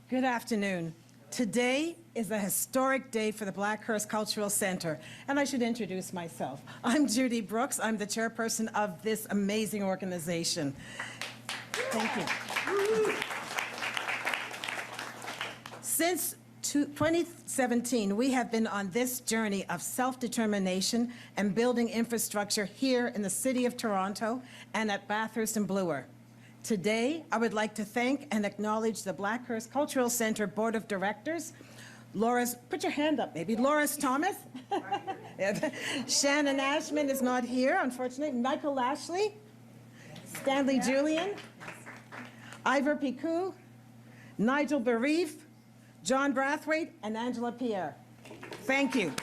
Good afternoon. Today is a historic day for the Blackhurst Cultural Center, and I should introduce myself. I'm Judy Brooks. I'm the chairperson of this amazing organization. Thank you. Since 2017, we have been on this journey of self-determination and building infrastructure here in the City of Toronto and at Bathurst and Bloor. Today, I would like to thank and acknowledge the Blackhurst Cultural Center Board of Directors, put your hand up maybe, Loris Thomas. Shannon Ashman is not here, unfortunately. Michael Lashley, Stanley Julian, Ivor Picou, Nigel Bereef, John Brathwaite, and Angela Pierre. Thank you.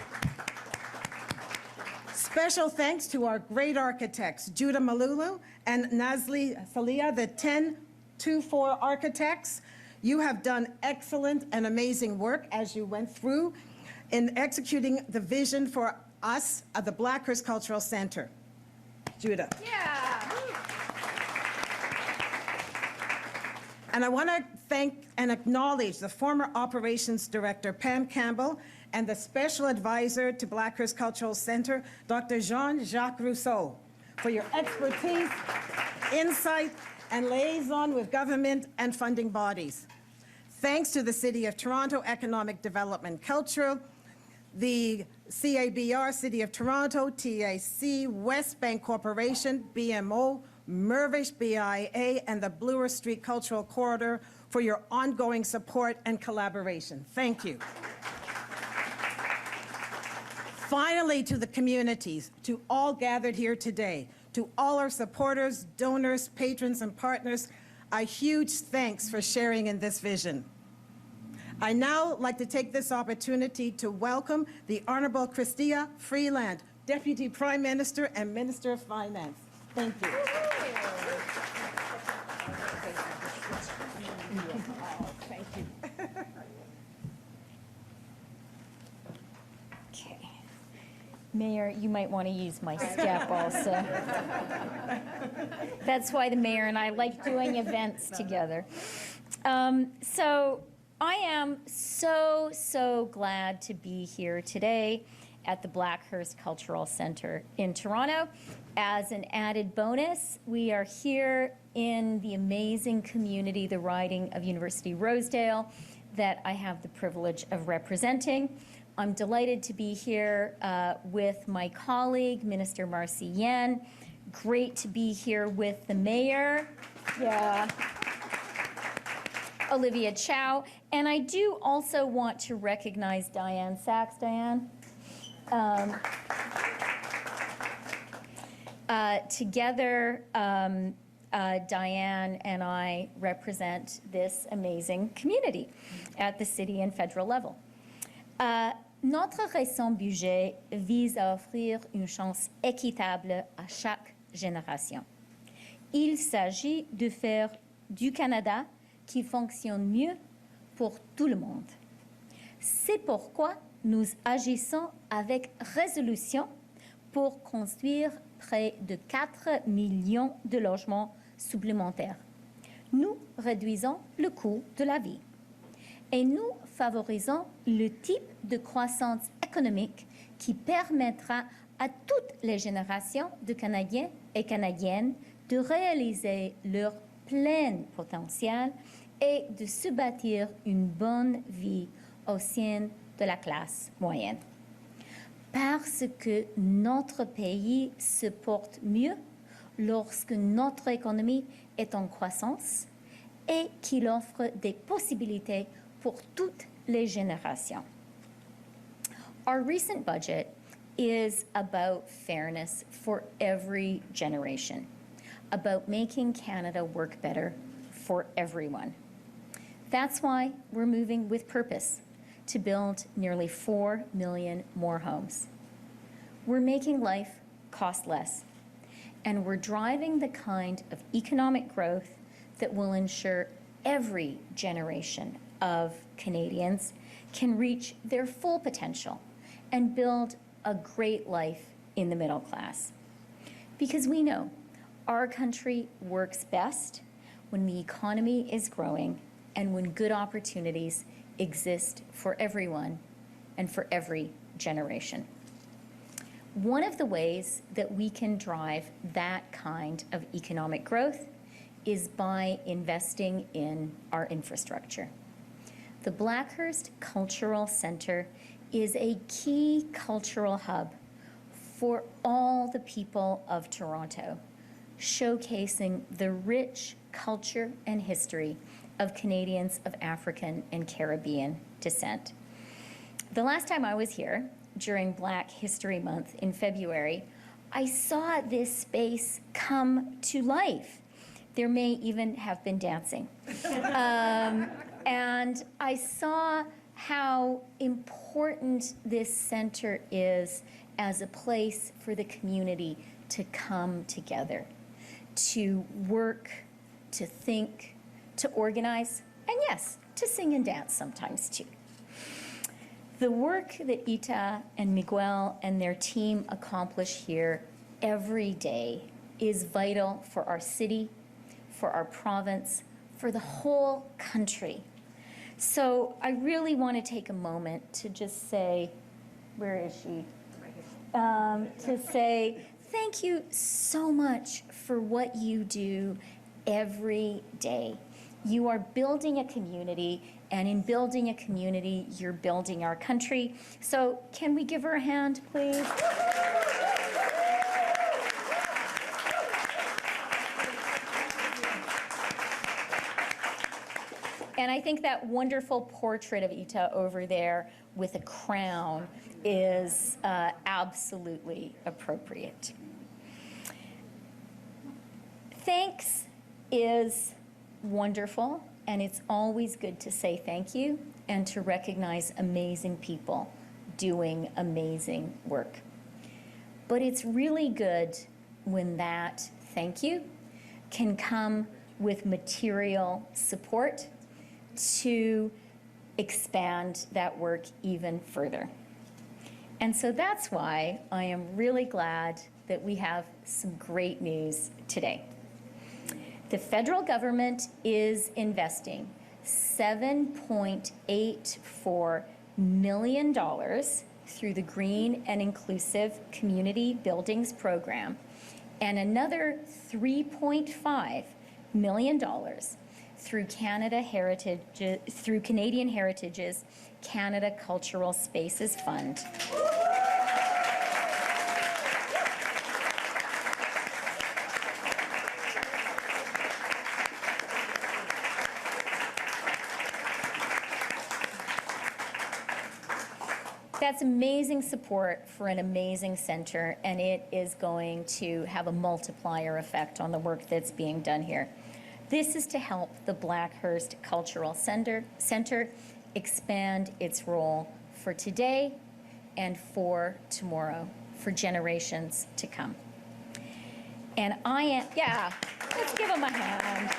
Special thanks to our great architects, Judah Malulu and Nazli Salia, the 1024 architects. You have done excellent and amazing work as you went through in executing the vision for us at the Blackhurst Cultural Center. Judah. Yeah. And I want to thank and acknowledge the former Operations Director, Pam Campbell, and the Special Advisor to Blackhurst Cultural Center, Dr. Jean-Jacques Rousseau, for your expertise, insight, and liaison with government and funding bodies. Thanks to the City of Toronto Economic Development Culture, the CABR, City of Toronto, TAC, West Bank Corporation, BMO, Mirvish, BIA, and the Bloor Street Cultural Corridor for your ongoing support and collaboration. Thank you. Finally, to the communities, to all gathered here today, to all our supporters, donors, patrons, and partners, a huge thanks for sharing in this vision. I now like to take this opportunity to welcome the Honorable Chrystia Freeland, Deputy Prime Minister and Minister of Finance. Thank you. Thank you. Okay. Mayor, you might want to use my step also. That's why the mayor and I like doing events together. So I am so glad to be here today at the Blackhurst Cultural Center in Toronto. As an added bonus, we are here in the amazing community, the riding of University Rosedale, that I have the privilege of representing. I'm delighted to be here with my colleague, Minister Marci Ien. Great to be here with the mayor, Olivia Chow. And I do also want to recognize Diane Sachs. Diane? Together, Diane and I represent this amazing community at the city and federal level. Notre récent budget vise à offrir une chance équitable à chaque génération. Il s'agit de faire du Canada qui fonctionne mieux pour tout le monde. C'est pourquoi nous agissons avec résolution pour construire près de 4 millions de logements supplémentaires. Nous réduisons le coût de la vie et nous favorisons le type de croissance économique qui permettra à toutes les générations de Canadiens et Canadiennes de réaliser leur plein potentiel et de se bâtir une bonne vie au sein de la classe moyenne. Parce que notre pays se porte mieux lorsque notre économie est en croissance et qu'il offre des possibilités pour toutes les générations. Our recent budget is about fairness for every generation, about making Canada work better for everyone. That's why we're moving with purpose to build nearly 4 million more homes. We're making life cost less, and we're driving the kind of economic growth that will ensure every generation of Canadians can reach their full potential and build a great life in the middle class. Because we know our country works best when the economy is growing and when good opportunities exist for everyone and for every generation. One of the ways that we can drive that kind of economic growth is by investing in our infrastructure. The Blackhurst Cultural Center is a key cultural hub for all the people of Toronto, showcasing the rich culture and history of Canadians of African and Caribbean descent. The last time I was here, during Black History Month in February, I saw this space come to life. There may even have been dancing. And I saw how important this center is as a place for the community to come together, to work, to think, to organize, and yes, to sing and dance sometimes too. The work that Ita and Miguel and their team accomplish here every day is vital for our city, for our province, for the whole country. So I really want to take a moment to just say, where is she? To say thank you so much for what you do every day. You are building a community, and in building a community, you're building our country. So can we give her a hand, please? And I think that wonderful portrait of Ita over there with a crown is absolutely appropriate. Thanks is wonderful, and it's always good to say thank you and to recognize amazing people doing amazing work. But it's really good when that thank you can come with material support to expand that work even further. And so that's why I am really glad that we have some great news today. The federal government is investing $7.84 million through the Green and Inclusive Community Buildings Program, and another $3.5 million through Canadian Heritage's Canada Cultural Spaces Fund. That's amazing support for an amazing center, and it is going to have a multiplier effect on the work that's being done here. This is to help the Blackhurst Cultural Center expand its role for today and for tomorrow, for generations to come. And yeah, let's give them a hand.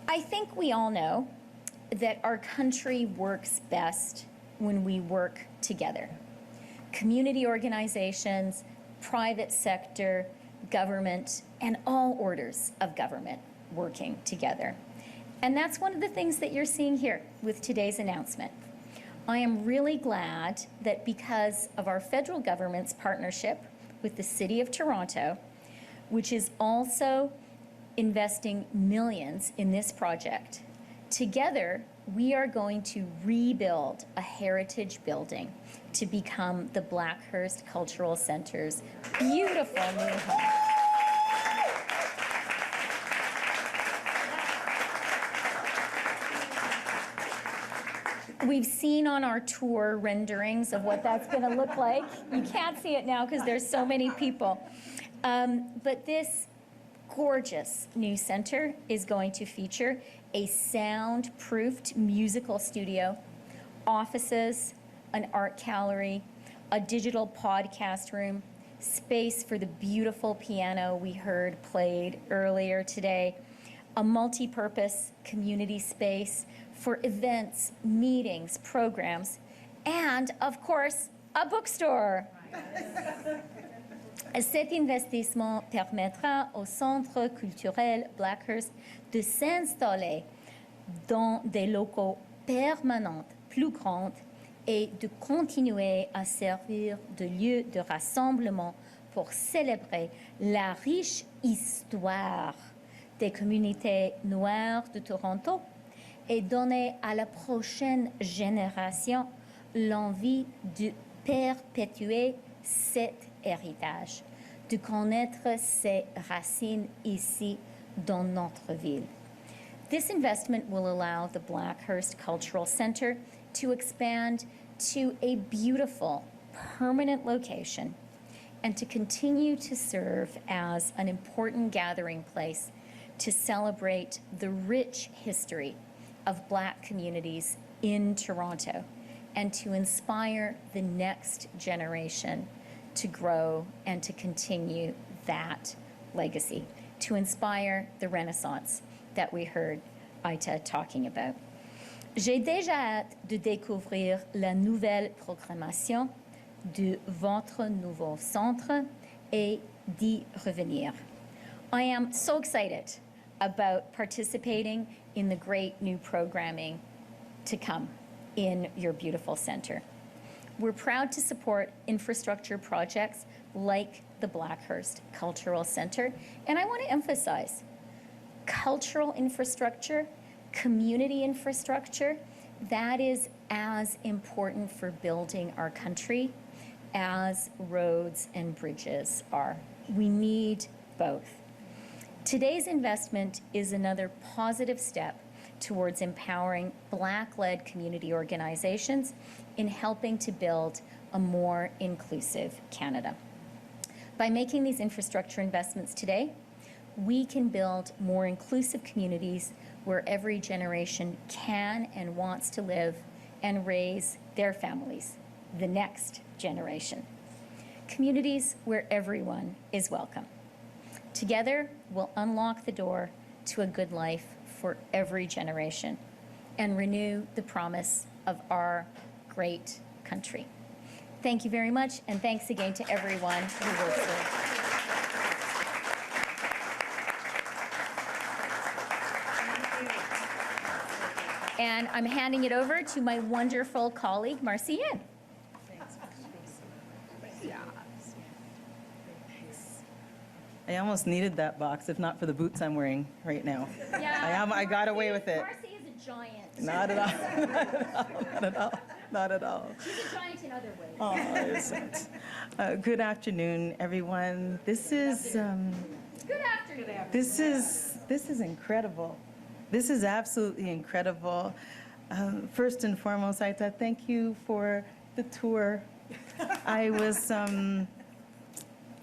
I think we all know that our country works best when we work together. Community organizations, private sector, government, and all orders of government working together. And that's one of the things that you're seeing here with today's announcement. I am really glad that because of our federal government's partnership with the City of Toronto, which is also investing millions in this project, together we are going to rebuild a heritage building to become the Blackhurst Cultural Center's beautiful new home. We've seen on our tour renderings of what that's going to look like. You can't see it now because there's so many people. But this gorgeous new center is going to feature a sound-proofed musical studio, offices, an art gallery, a digital podcast room, space for the beautiful piano we heard played earlier today, a multi-purpose community space for events, meetings, programs, and of course, a bookstore. Cet investissement permettra au Centre culturel Blackhurst de s'installer dans des locaux permanents plus grands et de continuer à servir de lieu de rassemblement pour célébrer la riche histoire des communautés noires de Toronto et donner à la prochaine génération l'envie de perpétuer cet héritage, de connaître ses racines ici dans notre ville. This investment will allow the Blackhurst Cultural Center to expand to a beautiful, permanent location and to continue to serve as an important gathering place to celebrate the rich history of Black communities in Toronto and to inspire the next generation to grow and to continue that legacy, to inspire the Renaissance that we heard Aïta talking about. J'ai déjà hâte de découvrir la nouvelle programmation de votre nouveau centre et d'y revenir. I am so excited about participating in the great new programming to come in your beautiful center. We're proud to support infrastructure projects like the Blackhurst Cultural Center, and I want to emphasize cultural infrastructure, community infrastructure, that is as important for building our country as roads and bridges are. We need both. Today's investment is another positive step towards empowering Black-led community organizations in helping to build a more inclusive Canada. By making these infrastructure investments today, we can build more inclusive communities where every generation can and wants to live and raise their families, the next generation. Communities where everyone is welcome. Together, we'll unlock the door to a good life for every generation and renew the promise of our great country. Thank you very much, and thanks again to everyone who works here. And I'm handing it over to my wonderful colleague, Marci Ien. I almost needed that box, if not for the boots I'm wearing right now. Yeah, I got away with it. Marci is a giant. Not at all. Not at all. Not at all. She's a giant in other ways. Oh, isn't. Good afternoon, everyone. This is Good afternoon. this is incredible. This is absolutely incredible. First and foremost, Aïta, thank you for the tour. I was,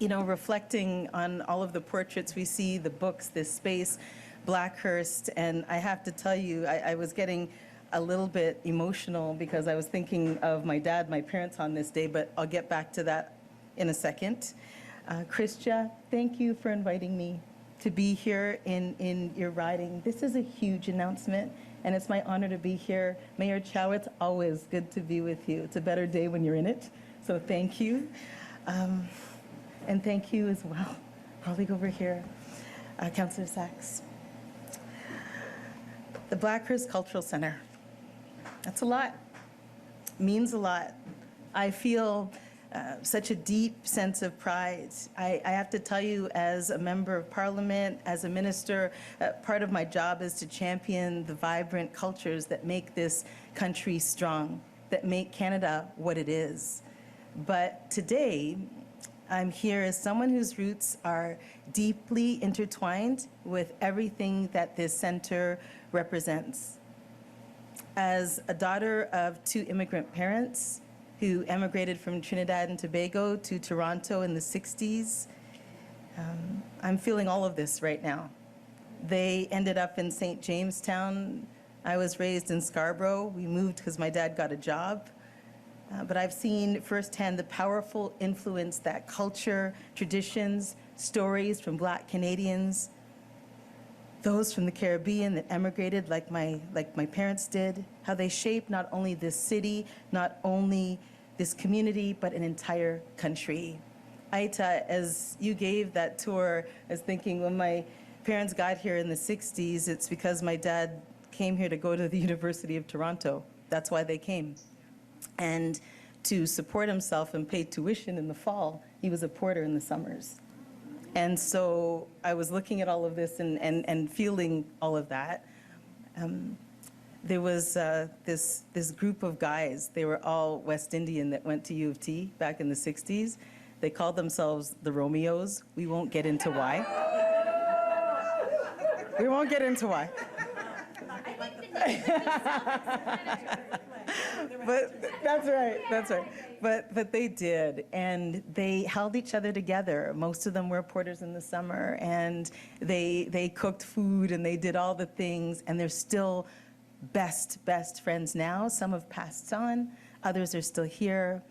reflecting on all of the portraits we see, the books, this space, Blackhurst, and I have to tell you, I was getting a little bit emotional because I was thinking of my dad, my parents on this day, but I'll get back to that in a second. Chrystia, thank you for inviting me to be here in your riding. This is a huge announcement, and it's my honor to be here. Mayor Chow, it's always good to be with you. It's a better day when you're in it, so thank you. And thank you as well, colleague over here, Councillor Sachs. The Blackhurst Cultural Center, that's a lot, means a lot. I feel such a deep sense of pride. I have to tell you, as a member of parliament, as a minister, part of my job is to champion the vibrant cultures that make this country strong, that make Canada what it is. But today, I'm here as someone whose roots are deeply intertwined with everything that this center represents. As a daughter of two immigrant parents who emigrated from Trinidad and Tobago to Toronto in the 60s, I'm feeling all of this right now. They ended up in St. Jamestown. I was raised in Scarborough. We moved because my dad got a job. But I've seen firsthand the powerful influence that culture, traditions, stories from Black Canadians, those from the Caribbean that emigrated like my parents did, how they shaped not only this city, not only this community, but an entire country. Aita, as you gave that tour, I was thinking when my parents got here in the 60s, it's because my dad came here to go to the University of Toronto. That's why they came. And to support himself and pay tuition in the fall, he was a porter in the summers. And so I was looking at all of this and feeling all of that. There was this group of guys, they were all West Indian that went to U of T back in the 60s. They called themselves the Romeos. We won't get into why. We won't get into why. But that's right. But they did, and they held each other together. Most of them were porters in the summer, and they cooked food, and they did all the things, and they're still best friends now. Some have passed on, others are still here.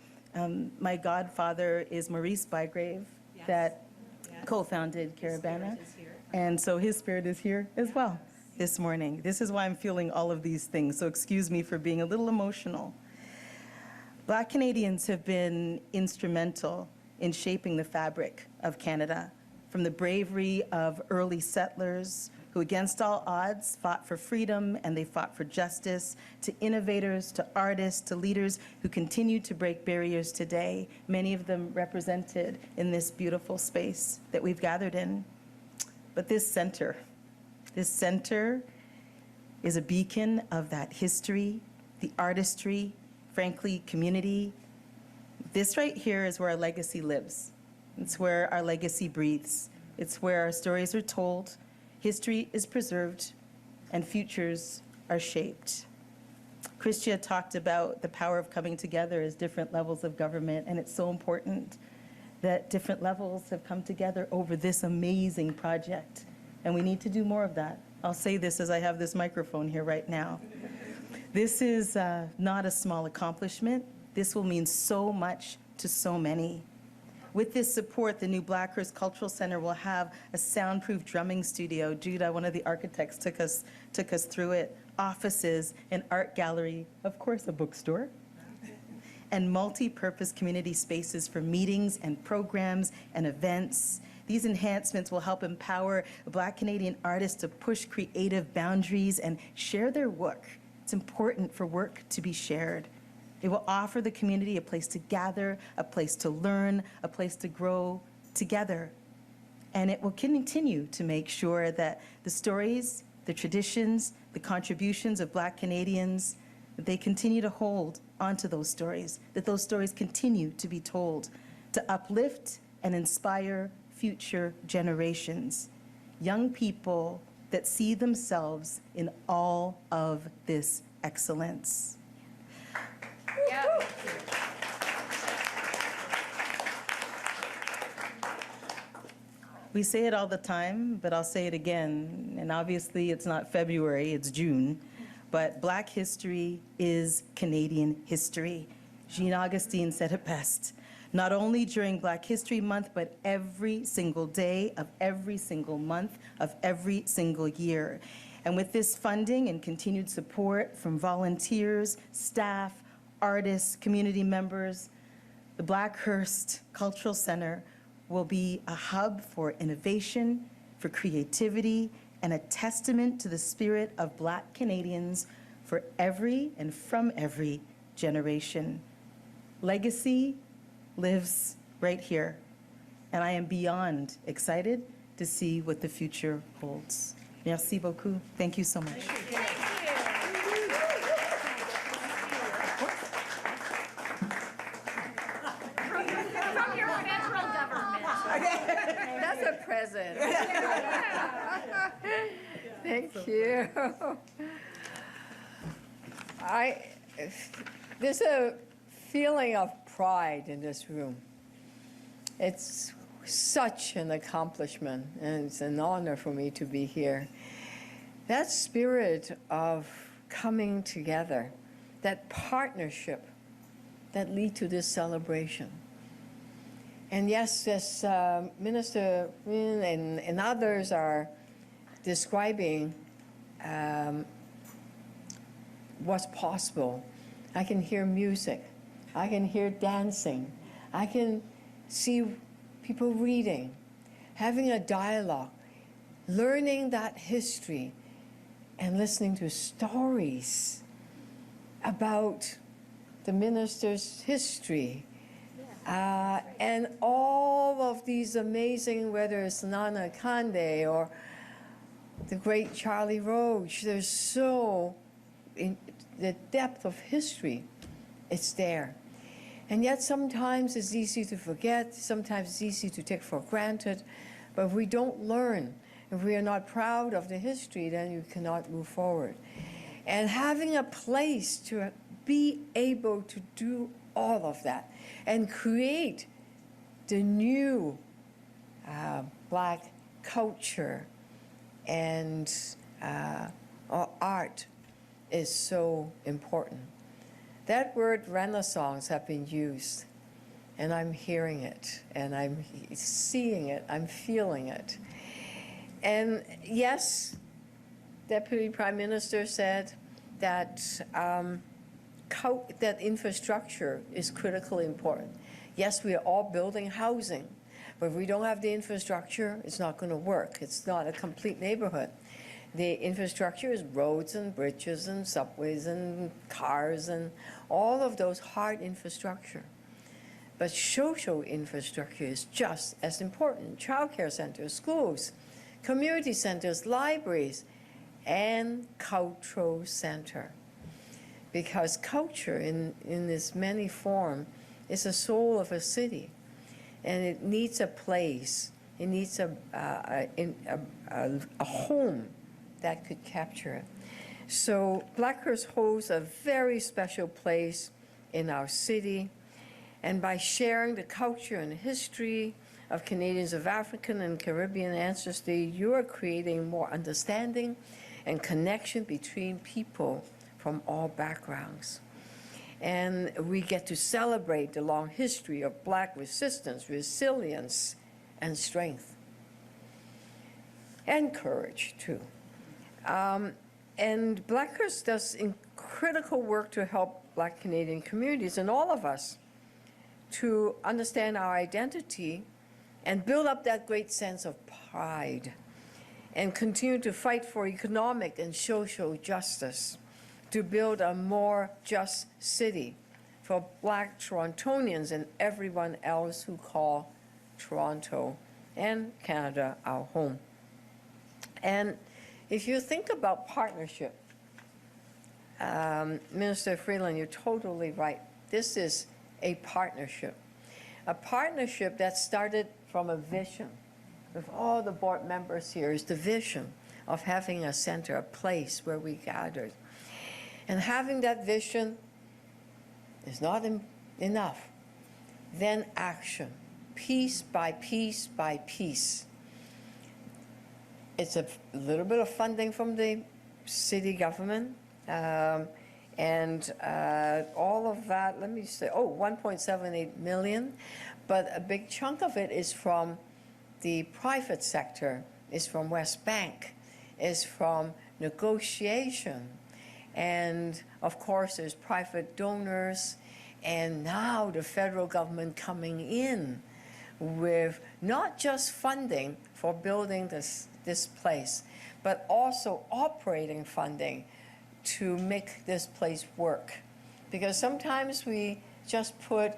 My godfather is Maurice Bygrave, that co-founded Caravana, and so his spirit is here as well this morning. This is why I'm feeling all of these things, so excuse me for being a little emotional. Black Canadians have been instrumental in shaping the fabric of Canada, from the bravery of early settlers who, against all odds, fought for freedom and they fought for justice, to innovators, to artists, to leaders who continue to break barriers today, many of them represented in this beautiful space that we've gathered in. But this center is a beacon of that history, the artistry, frankly, community. This right here is where our legacy lives. It's where our legacy breathes. It's where our stories are told, history is preserved, and futures are shaped. Chrystia talked about the power of coming together as different levels of government, and it's so important that different levels have come together over this amazing project, and we need to do more of that. I'll say this as I have this microphone here right now. This is not a small accomplishment. This will mean so much to so many. With this support, the new Blackhurst Cultural Center will have a soundproof drumming studio. Judah, one of the architects, took us through it. Offices, an art gallery, of course, a bookstore, and multi-purpose community spaces for meetings and programs and events. These enhancements will help empower Black Canadian artists to push creative boundaries and share their work. It's important for work to be shared. It will offer the community a place to gather, a place to learn, a place to grow together. And it will continue to make sure that the stories, the traditions, the contributions of Black Canadians, that they continue to hold onto those stories, that those stories continue to be told, to uplift and inspire future generations, young people that see themselves in all of this excellence. Yeah. We say it all the time, but I'll say it again, and obviously it's not February, it's June, but Black history is Canadian history. Jean Augustine said it best. Not only during Black History Month, but every single day of every single month of every single year. And with this funding and continued support from volunteers, staff, artists, community members, the Blackhurst Cultural Center will be a hub for innovation, for creativity, and a testament to the spirit of Black Canadians for every and from every generation. Legacy lives right here, and I am beyond excited to see what the future holds. Merci beaucoup. Thank you so much. From your federal government. That's a present. Thank you. There's a feeling of pride in this room. It's such an accomplishment, and it's an honor for me to be here. That spirit of coming together, that partnership that lead to this celebration. And yes, as Minister Ien and others are describing what's possible, I can hear music, I can hear dancing, I can see people reading, having a dialogue, learning that history, and listening to stories about the minister's history. And all of these amazing, whether it's Nana Kande or the great Charlie Roach, there's so, in the depth of history, it's there. And yet sometimes it's easy to forget, sometimes it's easy to take for granted, but if we don't learn, if we are not proud of the history, then you cannot move forward. And having a place to be able to do all of that and create the new Black culture and art is so important. That word Renaissance have been used, and I'm hearing it, and I'm seeing it, I'm feeling it. And yes, Deputy Prime Minister said that that infrastructure is critically important. Yes, we are all building housing, but if we don't have the infrastructure, it's not going to work. It's not a complete neighborhood. The infrastructure is roads and bridges and subways and cars and all of those hard infrastructure. But social infrastructure is just as important. Childcare centers, schools, community centers, libraries, and cultural center. Because culture in this many form is the soul of a city. And it needs a place. It needs a home that could capture it. So Blackhurst holds a very special place in our city. And by sharing the culture and history of Canadians of African and Caribbean ancestry, you are creating more understanding and connection between people from all backgrounds. And we get to celebrate the long history of Black resistance, resilience, and strength. And courage, too. And Blackhurst does critical work to help Black Canadian communities and all of us to understand our identity and build up that great sense of pride and continue to fight for economic and social justice, to build a more just city for Black Torontonians and everyone else who call Toronto and Canada our home. And if you think about partnership, Minister Freeland, you're totally right. This is a partnership that started from a vision. With all the board members here is the vision of having a center, a place where we gathered. And having that vision is not enough. Then action, piece by piece by piece. It's a little bit of funding from the city government, and all of that, let me say, 1.78 million, but a big chunk of it is from the private sector, is from West Bank, is from negotiation, and of course there's private donors, and now the federal government coming in with not just funding for building this place, but also operating funding to make this place work. Because sometimes we just put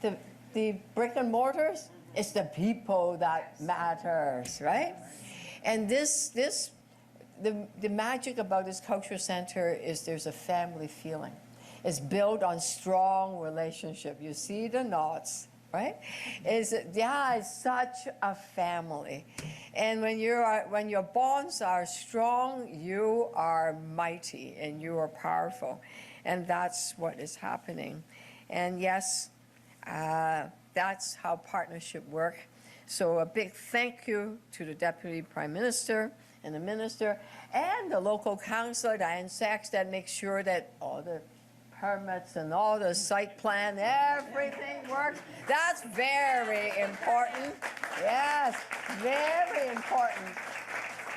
the brick and mortars, it's the people that matters, right? And the magic about this culture center is there's a family feeling. It's built on strong relationship. You see the knots, right? It's such a family. And when your bonds are strong, you are mighty and you are powerful. And that's what is happening. And yes, that's how partnership work. So a big thank you to the Deputy Prime Minister and the Minister and the local councillor, Diane Sachs, that makes sure that all the permits and all the site plan, everything works. That's very important. Yes, very important.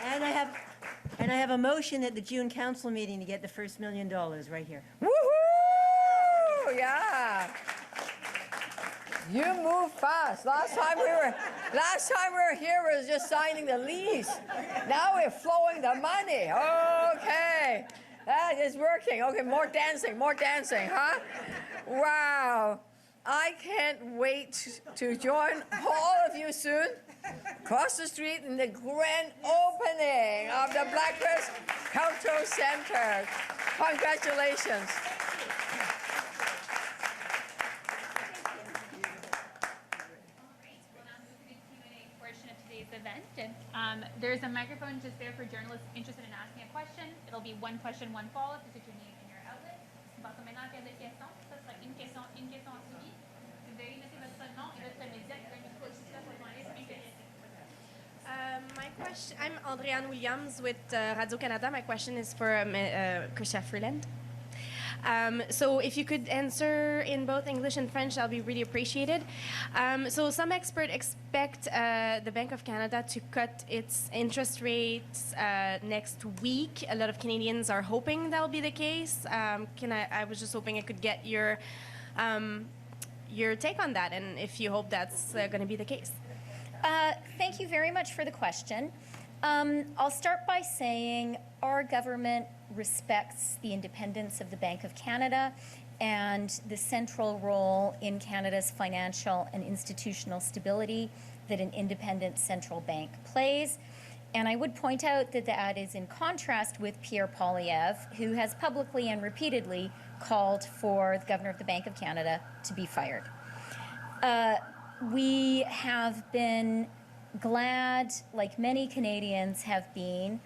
And I have a motion at the June council meeting to get the first $1 million right here. Woohoo! Yeah. You move fast. Last time we were here, we was just signing the lease. Now we're flowing the money. Okay, that is working. Okay, more dancing, huh? Wow. I can't wait to join all of you soon. Across the street in the grand opening of the Blackrest Cultural Center. Congratulations. We'll now move to the Q&A portion of today's event. And, there's a microphone just there for journalists interested in asking a question. It'll be one question, one follow-up. Just put your name and your outlet. Passons maintenant à la période des questions. Ça sera une question suivie. Veuillez noter votre nom et votre média. Le micro est juste là pour joindre une question. My question, I'm Andréane Williams with Radio-Canada. My question is for Chrystia Freeland. So if you could answer in both English and French, that'll be really appreciated. So some experts expect the Bank of Canada to cut its interest rates next week. A lot of Canadians are hoping that'll be the case. I was just hoping I could get your take on that, and if you hope that's going to be the case. Thank you very much for the question. I'll start by saying our government respects the independence of the Bank of Canada and the central role in Canada's financial and institutional stability that an independent central bank plays. And I would point out that that is in contrast with Pierre Poilievre, who has publicly and repeatedly called for the governor of the Bank of Canada to be fired. We have been glad, like many Canadians have been,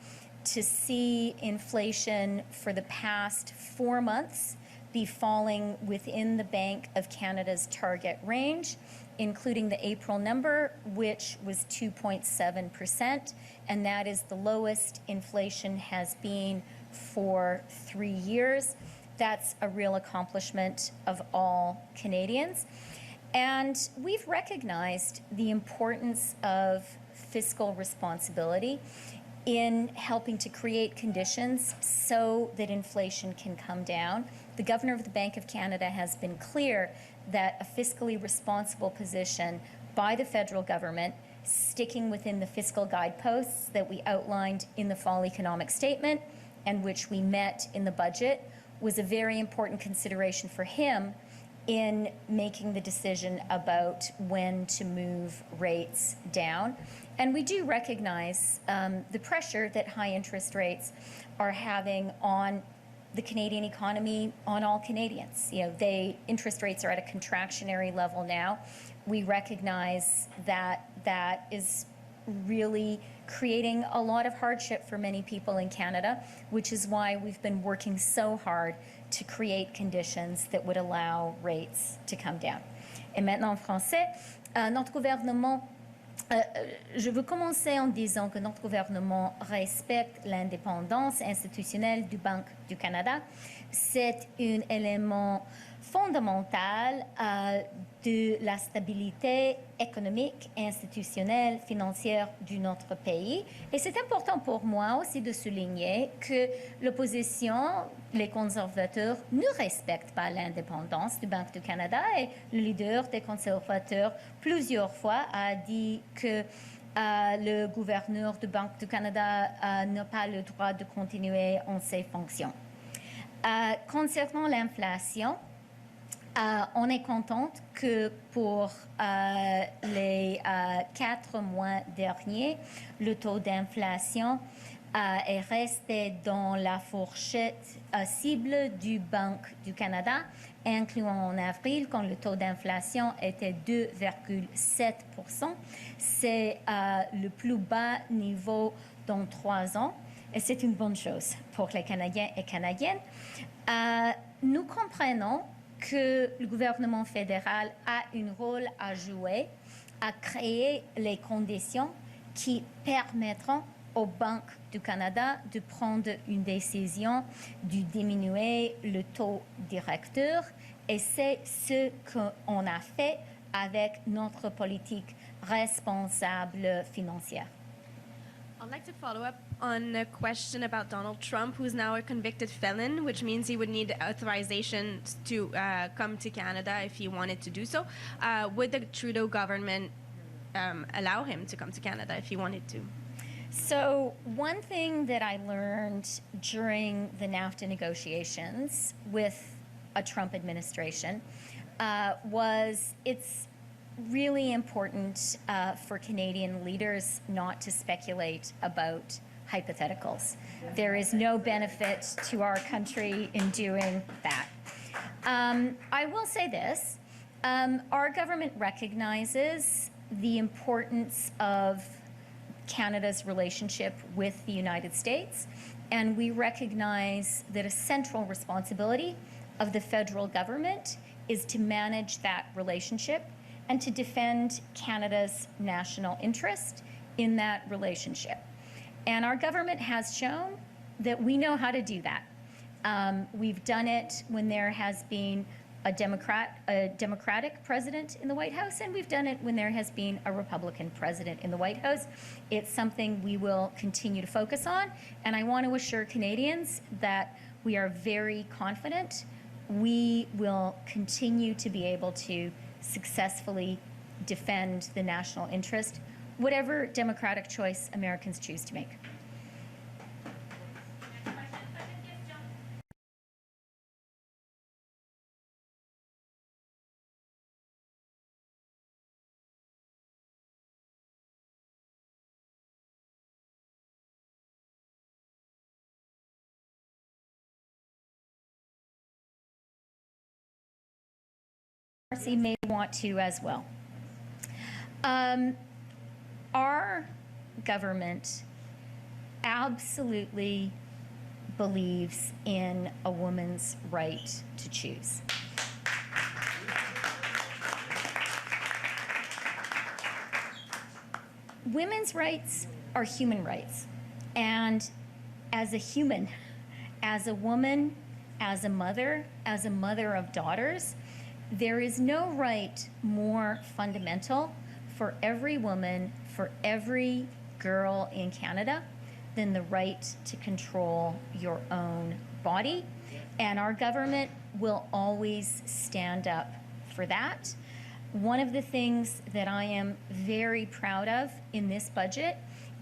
to see inflation for the past 4 months be falling within the Bank of Canada's target range, including the April number, which was 2.7%, and that is the lowest inflation has been for 3 years. That's a real accomplishment of all Canadians. And we've recognized the importance of fiscal responsibility in helping to create conditions so that inflation can come down. The Governor of the Bank of Canada has been clear that a fiscally responsible position by the federal government, sticking within the fiscal guideposts that we outlined in the fall economic statement and which we met in the budget, was a very important consideration for him in making the decision about when to move rates down. And we do recognize the pressure that high interest rates are having on the Canadian economy, on all Canadians. You know, interest rates are at a contractionary level now. We recognize that that is really creating a lot of hardship for many people in Canada, which is why we've been working so hard to create conditions that would allow rates to come down. Et maintenant en français, notre gouvernement, je veux commencer en disant que notre gouvernement respecte l'indépendance institutionnelle du Banque du Canada. C'est un élément fondamental de la stabilité économique, institutionnelle, financière de notre pays. Et c'est important pour moi aussi de souligner que l'opposition, les conservateurs, ne respectent pas l'indépendance du Banque du Canada. Et le leader des conservateurs, plusieurs fois, a dit que le gouverneur du Banque du Canada n'a pas le droit de continuer en ses fonctions. Concernant l'inflation, on est contente que pour les 4 mois derniers, le taux d'inflation est resté dans la fourchette cible du Banque du Canada, incluant en avril, quand le taux d'inflation était 2,7%. C'est le plus bas niveau dans 3 ans. Et c'est une bonne chose pour les Canadiens et Canadiennes. Nous comprenons que le gouvernement fédéral a un rôle à jouer, à créer les conditions qui permettront aux banques du Canada de prendre une décision de diminuer le taux directeur. Et c'est ce qu'on a fait avec notre politique responsable financière. I'd like to follow up on a question about Donald Trump, who's now a convicted felon, which means he would need authorization to come to Canada if he wanted to do so. Would the Trudeau government allow him to come to Canada if he wanted to? So one thing that I learned during the NAFTA negotiations with a Trump administration was it's really important for Canadian leaders not to speculate about hypotheticals. There is no benefit to our country in doing that. I will say this, our government recognizes the importance of Canada's relationship with the United States, and we recognize that a central responsibility of the federal government is to manage that relationship and to defend Canada's national interest in that relationship. And our government has shown that we know how to do that. We've done it when there has been a Democratic president in the White House, and we've done it when there has been a Republican president in the White House. It's something we will continue to focus on, and I want to assure Canadians that we are very confident we will continue to be able to successfely defend the national interest, whatever democratic choice Americans choose to make. Marci may want to as well. Our government absolutely believes in a woman's right to choose. Women's rights are human rights, and as a human, as a woman, as a mother of daughters, there is no right more fundamental for every woman, for every girl in Canada, than the right to control your own body. And our government will always stand up for that. One of the things that I am very proud of in this budget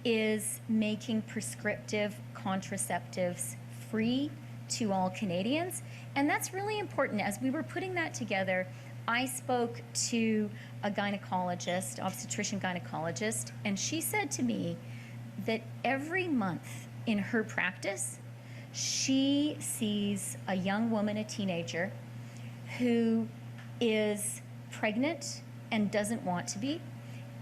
is making prescriptive contraceptives free to all Canadians. And that's really important. As we were putting that together, I spoke to a gynecologist, obstetrician gynecologist, and she said to me that every month in her practice, she sees a young woman, a teenager, who is pregnant and doesn't want to be,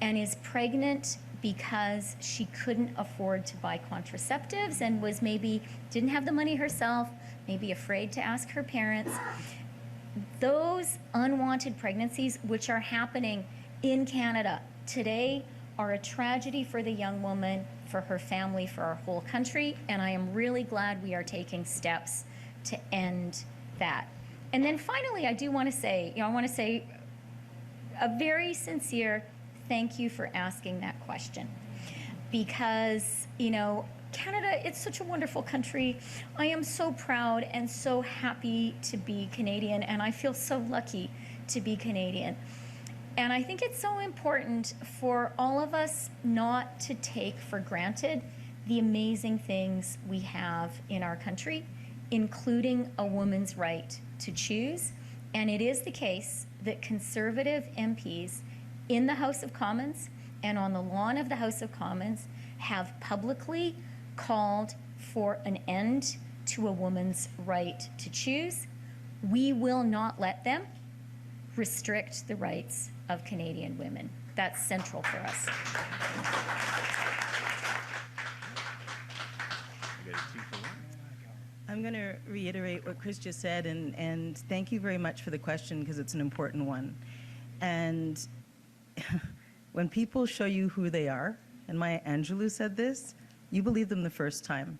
and is pregnant because she couldn't afford to buy contraceptives and was maybe didn't have the money herself, maybe afraid to ask her parents. Those unwanted pregnancies, which are happening in Canada today, are a tragedy for the young woman, for her family, for our whole country, and I am really glad we are taking steps to end that. And then finally, I do want to say, I want to say a very sincere thank you for asking that question, because, Canada, it's such a wonderful country. I am so proud and so happy to be Canadian, and I feel so lucky to be Canadian. And I think it's so important for all of us not to take for granted the amazing things we have in our country, including a woman's right to choose. And it is the case that Conservative MPs in the House of Commons and on the lawn of the House of Commons have publicly called for an end to a woman's right to choose. We will not let them restrict the rights of Canadian women. That's central for us. I'm going to reiterate what Chrystia said, and thank you very much for the question, because it's an important one. And when people show you who they are, and Maya Angelou said this, you believe them the first time.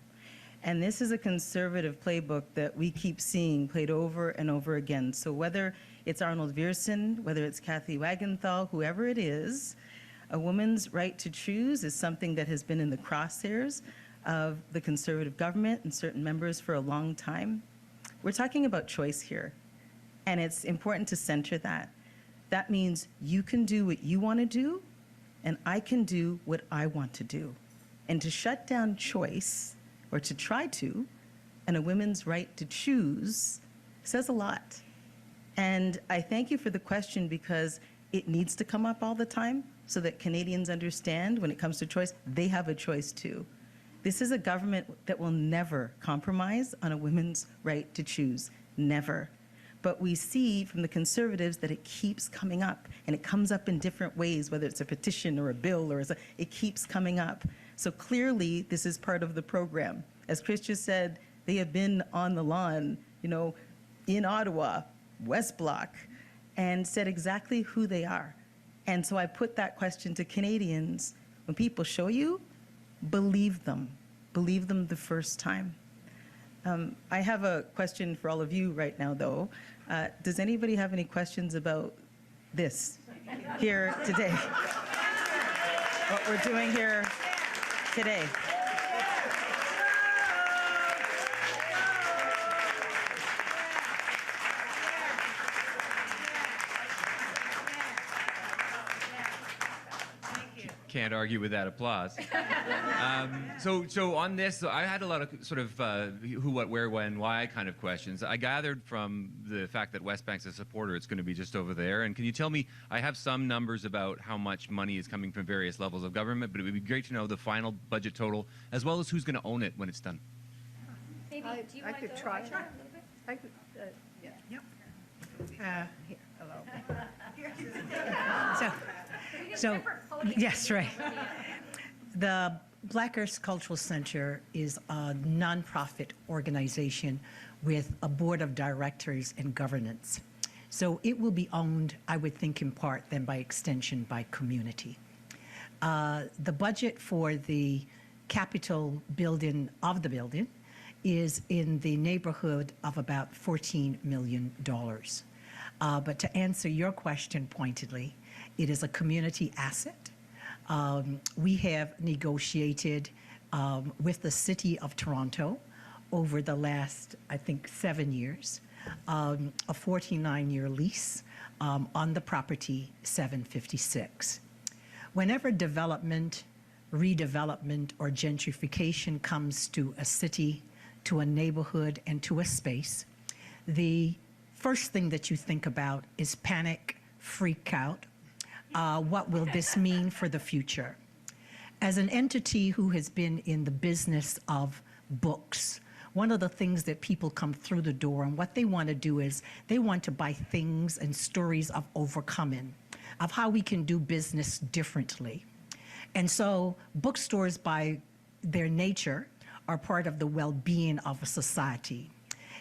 And this is a conservative playbook that we keep seeing played over and over again. So whether it's Arnold Viersen, whether it's Kathy Wagenthal, whoever it is, A woman's right to choose is something that has been in the crosshairs of the Conservative government and certain members for a long time. We're talking about choice here, and it's important to center that. That means you can do what you want to do, and I can do what I want to do. And to shut down choice, or to try to, and a woman's right to choose says a lot. And I thank you for the question because it needs to come up all the time so that Canadians understand when it comes to choice, they have a choice too. This is a government that will never compromise on a woman's right to choose, never. But we see from the Conservatives that it keeps coming up, and it comes up in different ways, whether it's a petition or a bill, it keeps coming up. So clearly, this is part of the program. As Chrystia said, they have been on the lawn, in Ottawa, West Block, and said exactly who they are. And so I put that question to Canadians. When people show you, believe them. Believe them the first time. I have a question for all of you right now, though. Does anybody have any questions about this here today? What we're doing here today? Can't argue with that applause. So on this, I had a lot of sort of who, what, where, when, why kind of questions. I gathered from the fact that Westbank's a supporter, it's going to be just over there. And can you tell me, I have some numbers about how much money is coming from various levels of government, but it would be great to know the final budget total, as well as who's going to own it when it's done. Maybe, do you I want to could go? try. Rachel, a little bit? I could, Here, hello. So, yes, right. The Black Earth Cultural Center is a nonprofit organization with a board of directors and governance. So it will be owned, I would think, in part, then by extension, by community. The budget for the capital building of the building is in the neighborhood of about $14 million. But to answer your question pointedly, it is a community asset. We have negotiated with the City of Toronto over the last, I think, 7 years, a 49-year lease on the property 756. Whenever development, redevelopment, or gentrification comes to a city, to a neighborhood, and to a space, the first thing that you think about is panic, freak out. What will this mean for the future? As an entity who has been in the business of books, one of the things that people come through the door and what they want to do is they want to buy things and stories of overcoming, of how we can do business differently. And so bookstores by their nature are part of the well-being of a society.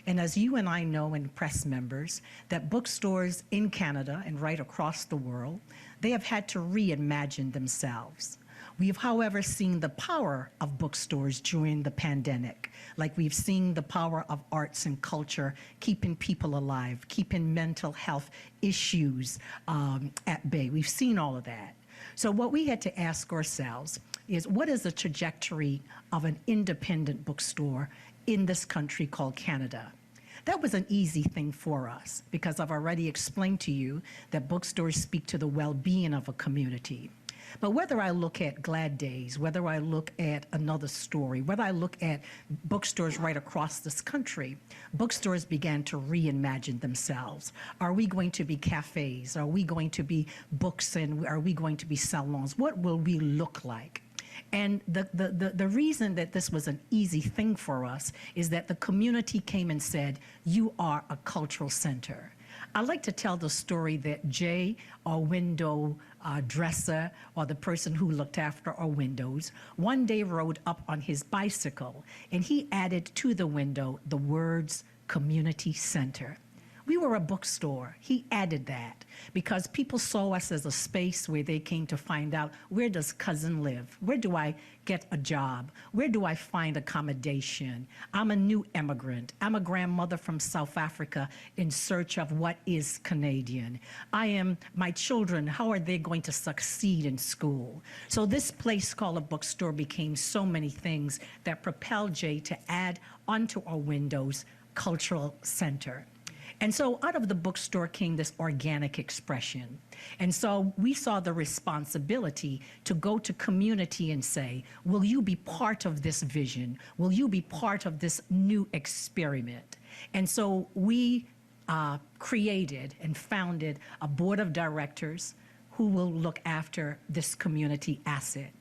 And as you and I know, and press members, that bookstores in Canada and right across the world, they have had to reimagine themselves. We have, however, seen the power of bookstores during the pandemic, like we've seen the power of arts and culture keeping people alive, keeping mental health issues at bay. We've seen all of that. So what we had to ask ourselves is, what is the trajectory of an independent bookstore in this country called Canada? That was an easy thing for us because I've already explained to you that bookstores speak to the well-being of a community. But whether I look at Glad Days, whether I look at Another Story, whether I look at bookstores right across this country, bookstores began to reimagine themselves. Are we going to be cafes? Are we going to be books, and are we going to be salons? What will we look like? And the reason that this was an easy thing for us is that the community came and said, you are a cultural center. I like to tell the story that Jay, our window dresser, or the person who looked after our windows, one day rode up on his bicycle and he added to the window the words community center. We were a bookstore. He added that because people saw us as a space where they came to find out, where does cousin live? Where do I get a job? Where do I find accommodation? I'm a new immigrant. I'm a grandmother from South Africa in search of what is Canadian. My children, how are they going to succeed in school? So this place called a bookstore became so many things that propelled Jay to add onto our windows cultural center. And so out of the bookstore came this organic expression. And so we saw the responsibility to go to community and say, will you be part of this vision? Will you be part of this new experiment? And so we created and founded a board of directors who will look after this community asset.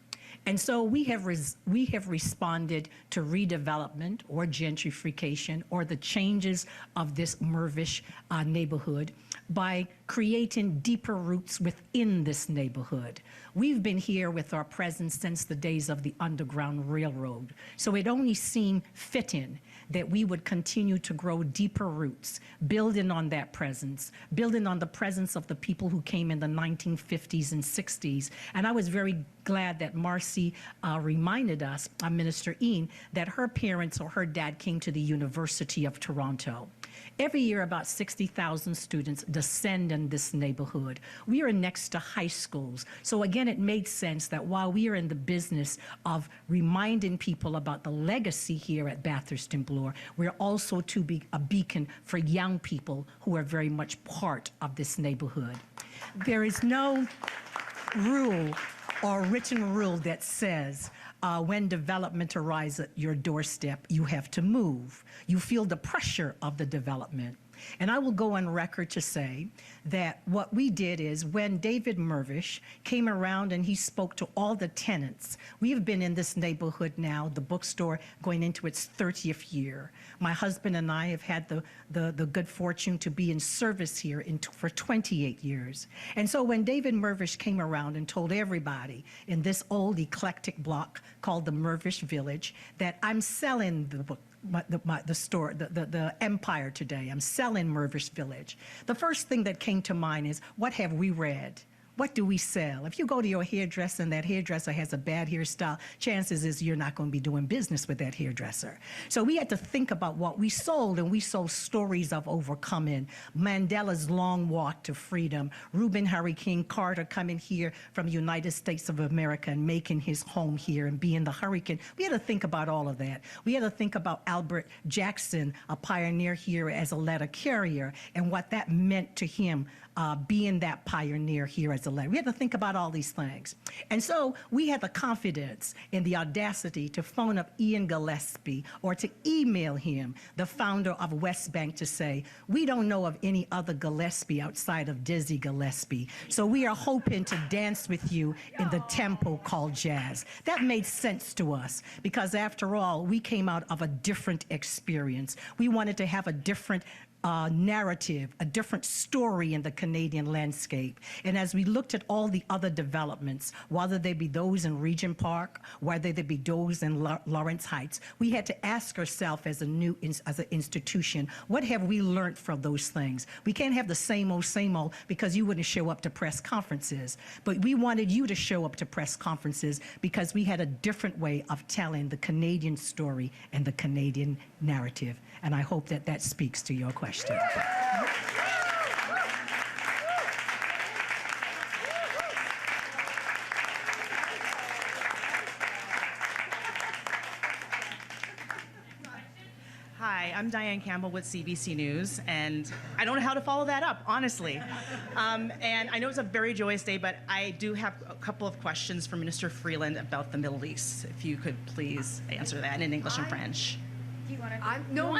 And so we have responded to redevelopment or gentrification or the changes of this Mervish neighborhood by creating deeper roots within this neighborhood. We've been here with our presence since the days of the Underground Railroad. So it only seemed fitting that we would continue to grow deeper roots, building on that presence, building on the presence of the people who came in the 1950s and 60s. And I was very glad that Marci reminded us, Minister Ien, that her parents or her dad came to the University of Toronto. Every year, about 60,000 students descend in this neighborhood. We are next to high schools. So again, it made sense that while we are in the business of reminding people about the legacy here at Bathurst and Bloor, we're also to be a beacon for young people who are very much part of this neighborhood. There is no rule or written rule that says when development arrives at your doorstep, you have to move. You feel the pressure of the development. And I will go on record to say that what we did is when David Mervish came around and he spoke to all the tenants, we have been in this neighborhood now, the bookstore, going into its 30th year. My husband and I have had the good fortune to be in service here for 28 years. And so when David Mervish came around and told everybody in this old eclectic block called the Mervish Village that I'm selling the book, the empire today. I'm selling Mervish Village. The first thing that came to mind is, what have we read? What do we sell? If you go to your hairdresser and that hairdresser has a bad hairstyle, chances is you're not going to be doing business with that hairdresser. So we had to think about what we sold, and we sold stories of overcoming. Mandela's long walk to freedom, Reuben Hurricane Carter coming here from the United States of America and making his home here and being the hurricane. We had to think about all of that. We had to think about Albert Jackson, a pioneer here as a letter carrier, and what that meant to him being that pioneer here as a letter. We had to think about all these things. And so we had the confidence and the audacity to phone up Ian Gillespie or to email him, the founder of West Bank, to say, we don't know of any other Gillespie outside of Dizzy Gillespie. So we are hoping to dance with you in the tempo called jazz. That made sense to us because after all, we came out of a different experience. We wanted to have a different narrative, a different story in the Canadian landscape. And as we looked at all the other developments, whether they be those in Regent Park, whether they be those in Lawrence Heights, we had to ask ourselves as an institution, what have we learned from those things? We can't have the same old because you wouldn't show up to press conferences. But we wanted you to show up to press conferences because we had a different way of telling the Canadian story and the Canadian narrative. And I hope that that speaks to your question. Hi, I'm Diane Campbell with CBC News, and I don't know how to follow that up, honestly. And I know it's a very joyous day, but I do have a couple of questions for Minister Freeland about the Middle East. If you could please answer that in English and French. No. I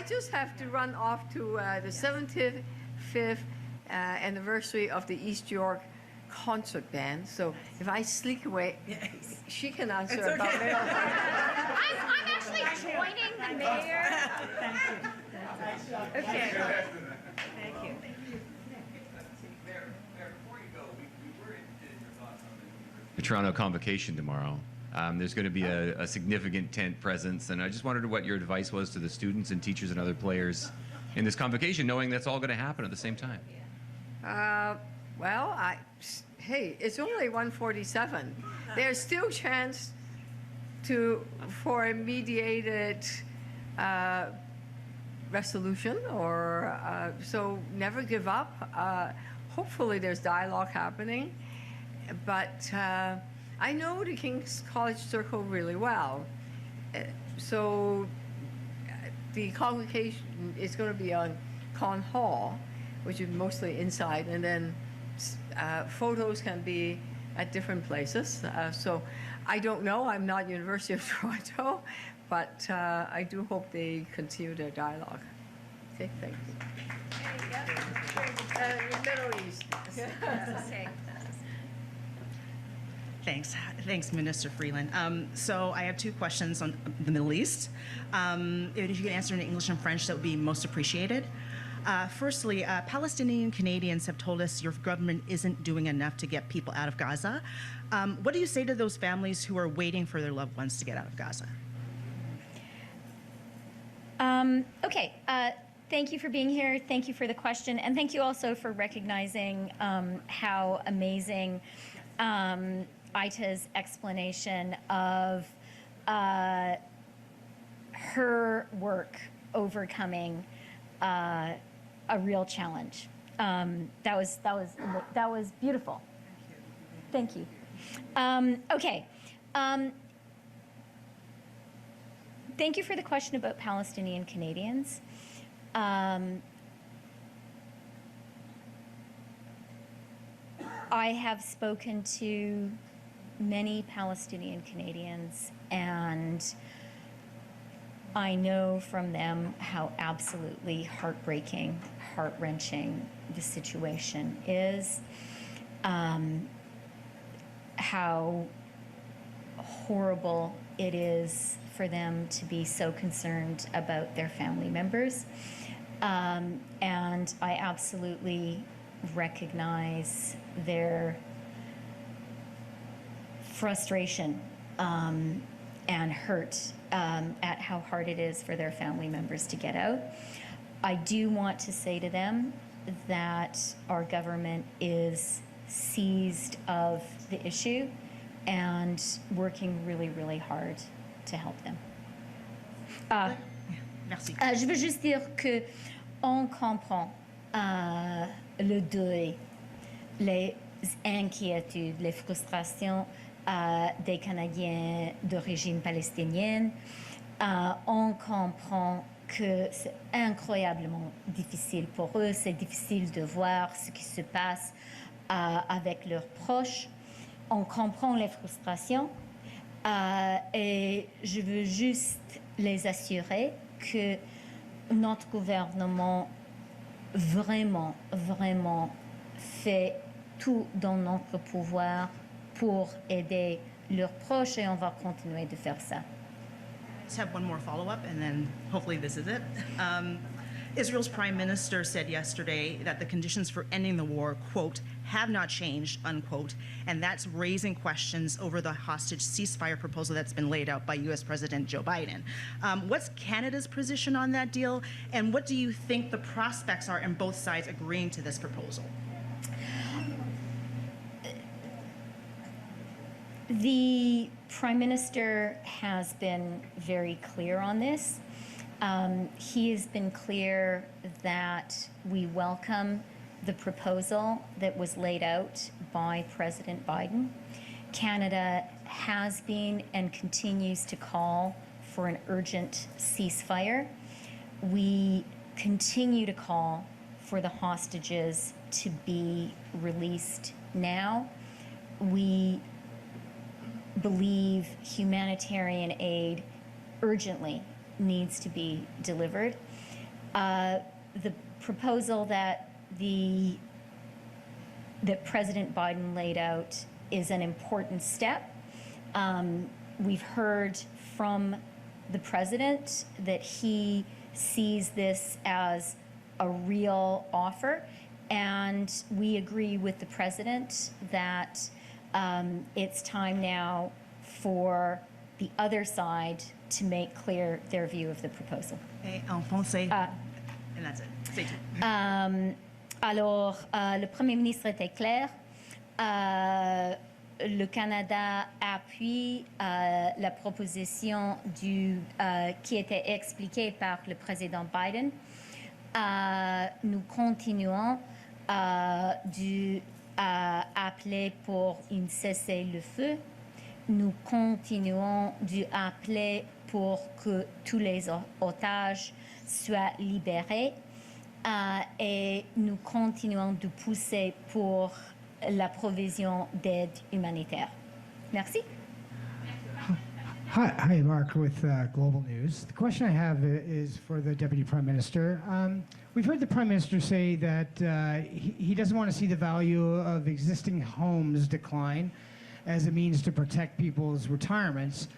just have to run off to the 75th anniversary of the East York concert band. So if I sneak away, she can answer about it. I'm actually joining the mayor. Thank you. Okay. Thank you. The Toronto convocation tomorrow. There's going to be a significant tent presence, and I just wondered what your advice was to the students and teachers and other players in this convocation, knowing that's all going to happen at the same time. Well, hey, it's only 1:47. There's still chance for a mediated resolution, or so never give up. Hopefully there's dialogue happening, but I know the King's College Circle really well, so the convocation is going to be on Con Hall, which is mostly inside, and then photos can be at different places. So I don't know, I'm not University of Toronto, but I do hope they continue their dialogue. Okay, thank you. Middle East. Thanks, Minister Freeland. So I have two questions on the Middle East. If you can answer in English and French, that would be most appreciated. Firstly, Palestinian Canadians have told us your government isn't doing enough to get people out of Gaza. What do you say to those families who are waiting for their loved ones to get out of Gaza? Okay, thank you for being here. Thank you for the question. And thank you also for recognizing how amazing Aita's explanation of her work overcoming a real challenge. That was beautiful. Thank you. Okay. Thank you for the question about Palestinian Canadians. I have spoken to many Palestinian Canadians, and I know from them how absolutely heartbreaking, heart-wrenching the situation is, how horrible it is for them to be so concerned about their family members. And I absolutely recognize their frustration and hurt at how hard it is for their family members to get out. I do want to say to them that our government is seized of the issue and working really, really hard to help them. Merci. Je veux juste dire que on comprend le deuil, les inquiétudes, les frustrations des Canadiens d'origine palestinienne. On comprend que c'est incroyablement difficile pour eux. C'est difficile de voir ce qui se passe avec leurs proches. On comprend les frustrations et je veux juste les assurer que notre gouvernement vraiment, vraiment fait tout dans notre pouvoir pour aider leurs proches et on va continuer de faire ça. Just have one more follow-up, and then hopefully this is it. Israel's prime minister said yesterday that the conditions for ending the war, quote, have not changed, unquote, and that's raising questions over the hostage ceasefire proposal that's been laid out by U.S. President Joe Biden. What's Canada's position on that deal, and what do you think the prospects are in both sides agreeing to this proposal? The Prime Minister has been very clear on this. He has been clear that we welcome the proposal that was laid out by President Biden. Canada has been and continues to call for an urgent ceasefire. We continue to call for the hostages to be released now. We believe humanitarian aid urgently needs to be delivered. The proposal that President Biden laid out is an important step. We've heard from the president that he sees this as a real offer, and we agree with the president that it's time now for the other side to make clear their view of the proposal. Et en français. And that's it. C'est tout. Alors, le Premier ministre était clair. Le Canada appuie la proposition qui était expliquée par le président Biden. Nous continuons d'appeler pour un cessez-le-feu. Nous continuons d'appeler pour que tous les otages soient libérés. Et nous continuons de pousser pour la provision d'aide humanitaire. Merci. Hi, Mark with Global News. The question I have is for the Deputy Prime Minister. We've heard the Prime Minister say that he doesn't want to see the value of existing homes decline as a means to protect people's retirements.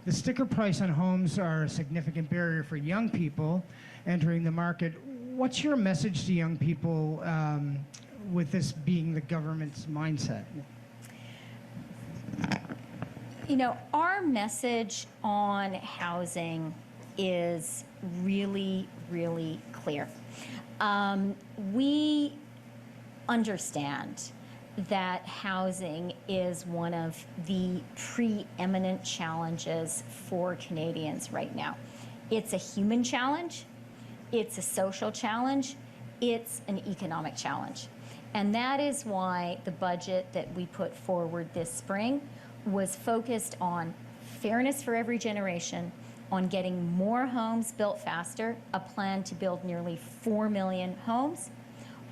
The sticker price on homes are a significant barrier for young people entering the market. What's your message to young people with this being the government's mindset? You know, our message on housing is really, really clear. We understand that housing is one of the preeminent challenges for Canadians right now. It's a human challenge, it's a social challenge, it's an economic challenge. And that is why the budget that we put forward this spring was focused on fairness for every generation, on getting more homes built faster, a plan to build nearly 4 million homes,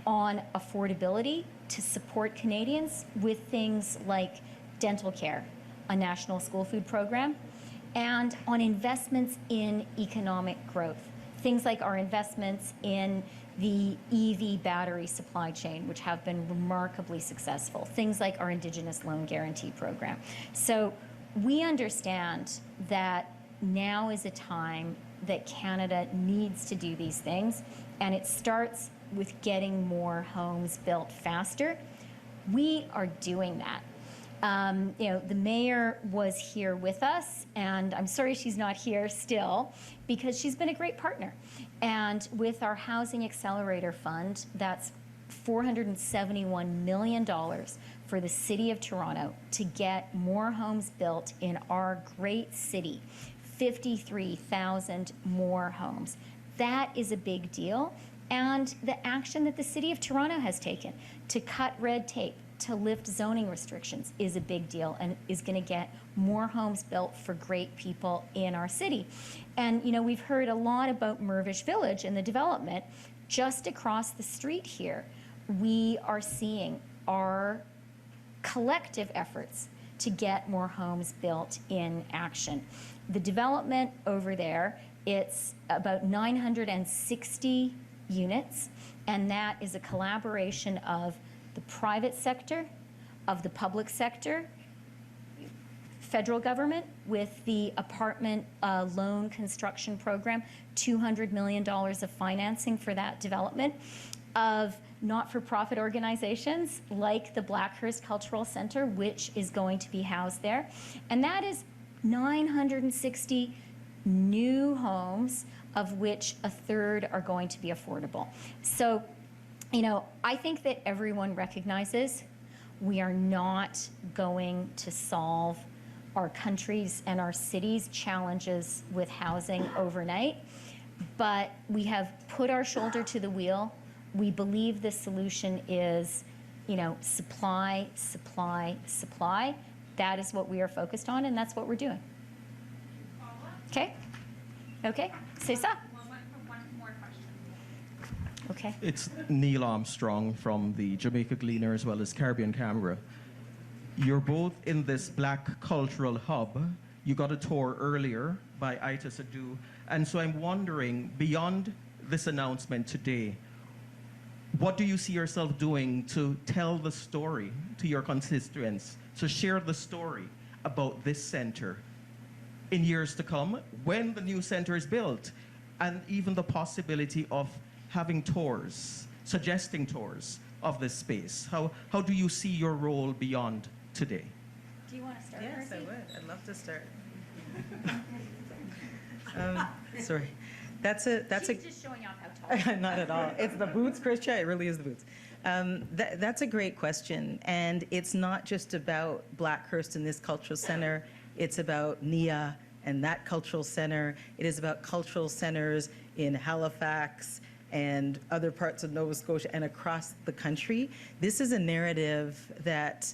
on affordability to support Canadians with things like dental care, a national school food program, and on investments in economic growth. Things like our investments in the EV battery supply chain, which have been remarkably successful. Things like our Indigenous Loan Guarantee Program. So we understand that now is a time that Canada needs to do these things, and it starts with getting more homes built faster. We are doing that. You know, the mayor was here with us, and I'm sorry she's not here still because she's been a great partner. And with our Housing Accelerator Fund, that's $471 million for the City of Toronto to get more homes built in our great city, 53,000 more homes. That is a big deal. And the action that the City of Toronto has taken to cut red tape, to lift zoning restrictions is a big deal and is going to get more homes built for great people in our city. And, you know, we've heard a lot about Mirvish Village and the development just across the street here. We are seeing our collective efforts to get more homes built in action. The development over there, it's about 960 units, and that is a collaboration of the private sector, of the public sector, federal government with the apartment loan construction program, $200 million of financing for that development, of not-for-profit organizations like the Blackhurst Cultural Center, which is going to be housed there. And that is 960 new homes, of which a third are going to be affordable. So, you know, I think that everyone recognizes we are not going to solve our country's and our city's challenges with housing overnight, but we have put our shoulder to the wheel. We believe the solution is, you know, supply, supply, supply. That is what we are focused on, and that's what we're doing. Okay? Okay, c'est ça. One more question. Okay. It's Neil Armstrong from the Jamaica Gleaner as well as Caribbean Camera. You're both in this Black cultural hub. You got a tour earlier by Ita Sadu. And so I'm wondering, beyond this announcement today, what do you see yourself doing to tell the story to your constituents, to share the story about this center in years to come when the new center is built, and even the possibility of having tours, suggesting tours of this space? How do you see your role beyond today? Do you want to start, Yes, I Marci? would. I'd love to start. Sorry. That's a She's just showing off how tall. Not at all. It's the boots, Chrystia. It really is the boots. That's a great question. And it's not just about Blackhurst and this cultural center. It's about NIA and that cultural center. It is about cultural centers in Halifax and other parts of Nova Scotia and across the country. This is a narrative that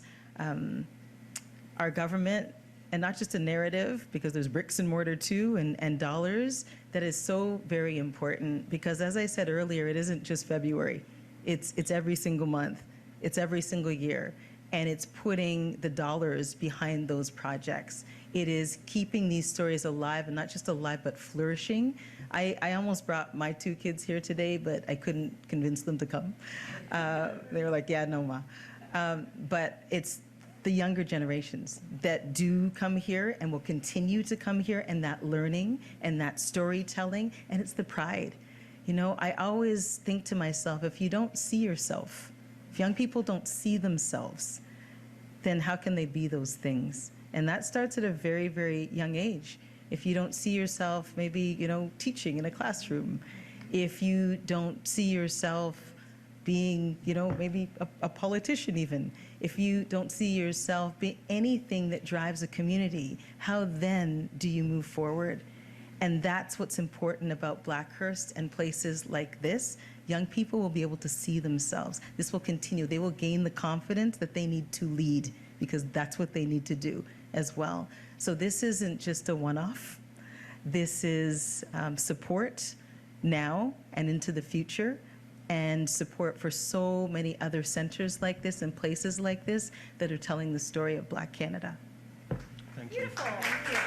our government, and not just a narrative, because there's bricks and mortar too, and dollars, that is so very important. Because as I said earlier, it isn't just February. It's every single month. It's every single year. And it's putting the dollars behind those projects. It is keeping these stories alive, and not just alive, but flourishing. I almost brought my 2 kids here today, but I couldn't convince them to come. They were like, yeah, no, Ma. But it's the younger generations that do come here and will continue to come here, and that learning and that storytelling, and it's the pride. You know, I always think to myself, if you don't see yourself, if young people don't see themselves, then how can they be those things? And that starts at a very, very young age. If you don't see yourself, maybe, you know, teaching in a classroom, if you don't see yourself being, you know, maybe a politician even, if you don't see yourself being anything that drives a community, how then do you move forward? And that's what's important about Blackhurst and places like this. Young people will be able to see themselves. This will continue. They will gain the confidence that they need to lead, because that's what they need to do as well. So this isn't just a one-off. This is support now and into the future, and support for so many other centers like this and places like this that are telling the story of Black Canada. Thank you. Beautiful. Thank you.